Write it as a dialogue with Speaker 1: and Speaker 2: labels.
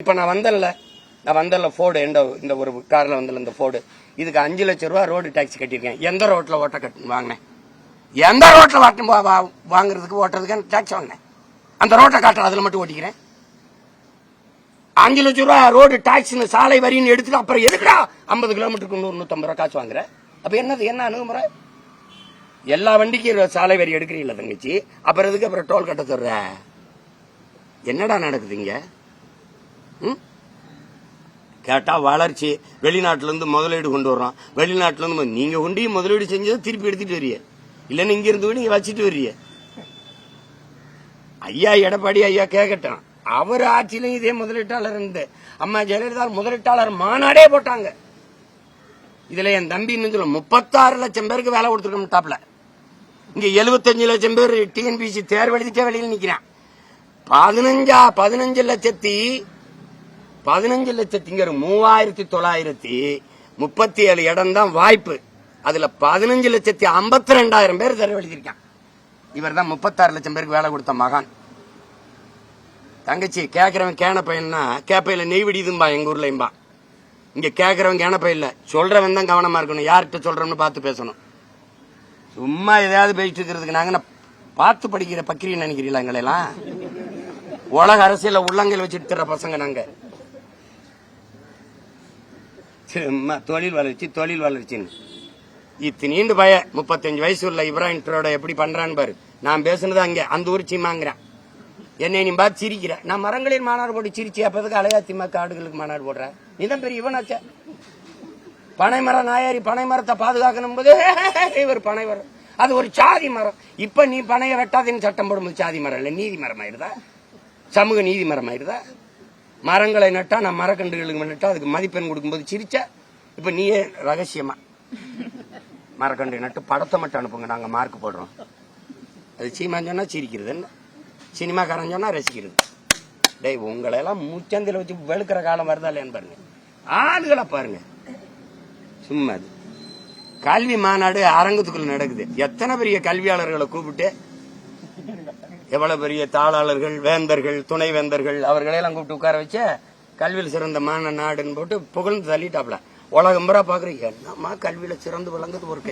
Speaker 1: இப்ப நான் வந்தேன்ல ஃபோர்டு இந்த ஒரு கார்ல வந்தல இந்த ஃபோர்டு இதுக்கு 5 லட்சம் ரூபாய் ரோடு டாக்ஸ் கட்டியிருக்கேன். எந்த ரோட்ல ஓட்ட கட்டு வாங்கினேன்? எந்த ரோட்ல வாங்குறதுக்கு ஓட்டுறதுக்கு டாக்ஸ் வாங்கினேன்? அந்த ரோட்டை காட்டுறேன், அதுல மட்டும் ஓட்டிக்கிறேன். 5 லட்சம் ரூபாய் ரோடு டாக்ஸ் சாலை வரின்னு எடுத்துட்டு அப்புறம் எதுக்குடா 50 கிலோமீட்டருக்கு 100-150 ரூபாய் காசு வாங்குற? அப்ப என்ன அணுகுமுறை? எல்லா வண்டிக்கும் சாலை வரி எடுக்கிறீங்களா தங்கச்சி? அப்புறம் எதுக்கு அப்புறம் டோல் கட்ட சொல்ற? என்னடா நடக்குதுங்க? கேட்டா வளர்ச்சி, வெளிநாட்டுல இருந்து முதலீடு கொண்டு வர்றோம். வெளிநாட்டுல இருந்து நீங்க கொண்டு முதலீடு செஞ்சதை திருப்பி எடுத்துட்டு வரிய, இல்லன்னு இங்க இருந்து நீங்க வச்சுட்டு வரிய. ஐயா எடப்பாடி ஐயா கேட்கட்டும், அவர் ஆட்சியிலும் இதே முதலீட்டாளர் இருந்து அம்மா ஜெயலலிதா முதலீட்டாளர் மாநாடே போட்டாங்க. இதுல என் தம்பி 36 லட்சம் பேருக்கு வேலை கொடுத்துருக்கோம் டாப்ல. இங்க 75 லட்சம் பேர் டிஎன்பிசி தேர்வு எழுதிட்டே வெளியில் நிக்கிறான். 15 லட்சத்திங்க 3937 இடம் தான் வாய்ப்பு. அதுல 15,52,000 பேர் தேர்வு எழுதியிருக்கான். இவர் தான் 36 லட்சம் பேருக்கு வேலை கொடுத்த மகான். தங்கச்சி கேக்குறவன் கேன பையன்னா கேப்பையில நெய் விடிதும்பா எங்க ஊர்லயும்பா. இங்க கேக்குறவன் கேன பையில சொல்றவன் தான் கவனமா இருக்கணும். யார்கிட்ட சொல்றோம்னு பார்த்து பேசணும். சும்மா எதையாவது பேசிட்டு இருக்கிறதுக்கு நாங்க பார்த்து படிக்கிற பக்கிரின்னு நினைக்கிறீங்களா? எங்களெல்லாம் உலக அரசியல உள்ளங்கையில் வச்சுட்டு தர்ற பசங்க நாங்க. தொழில் வளர்ச்சின்னு இத்தனீண்டு பய 35 வயசு உள்ள இப்ராஹிம் ட்ரோட எப்படி பண்றான்னு பாரு. நான் பேசுனது அங்க அந்த ஊர் சீமாங்கிறேன். என்னை நீ பார்த்து சிரிக்கிற. நான் மரங்களில் மாநாடு போட்டு சிரிச்சு அப்பதுக்கு அலையா திமுக காடுகளுக்கு மாநாடு போடுறேன். நீதான் பெரிய இவனாச்ச. பனைமரம் நாயாரி பனை மரத்தை பாதுகாக்கணும் போது இவர் பனை மரம் அது ஒரு சாதி மரம். இப்ப நீ பனையை வெட்டாதுன்னு சட்டம் போடும்போது சாதி மரம் இல்ல நீதி மரம் ஆயிருதா? சமூக நீதி மரம் ஆயிருதா? மரங்களை நட்டா நான் மரக்கன்றுகளுக்கு நட்டா அதுக்கு மதிப்பெண் கொடுக்கும்போது சிரிச்ச. இப்ப நீயே ரகசியமா மரக்கன்று நட்டு படத்தை மட்டும் அனுப்புங்க, நாங்க மார்க் போடுறோம். அது சீமான் சொன்னா சிரிக்கிறது, என்ன சினிமாக்காரன் சொன்னா ரசிக்கிறது. டேய் உங்களை எல்லாம் முச்சந்தில வச்சு வெளுக்கிற காலம் வருதா இல்லையான்னு பாருங்க. ஆளுகளை பாருங்க. சும்மா கல்வி மாநாடு அரங்கத்துக்குள்ள நடக்குது. எத்தனை பெரிய கல்வியாளர்களை கூப்பிட்டு எவ்வளவு பெரிய தாளாளர்கள், வேந்தர்கள், துணை வேந்தர்கள் அவர்களையெல்லாம் கூப்பிட்டு உட்கார வச்ச கல்வியில் சிறந்த மாநாடுன்னு போட்டு புகழ்ந்து தள்ளிட்டாப்ல. உலகம் பூரா பாக்குறீங்க, என்னம்மா கல்வியில சிறந்து விளங்குது ஒரு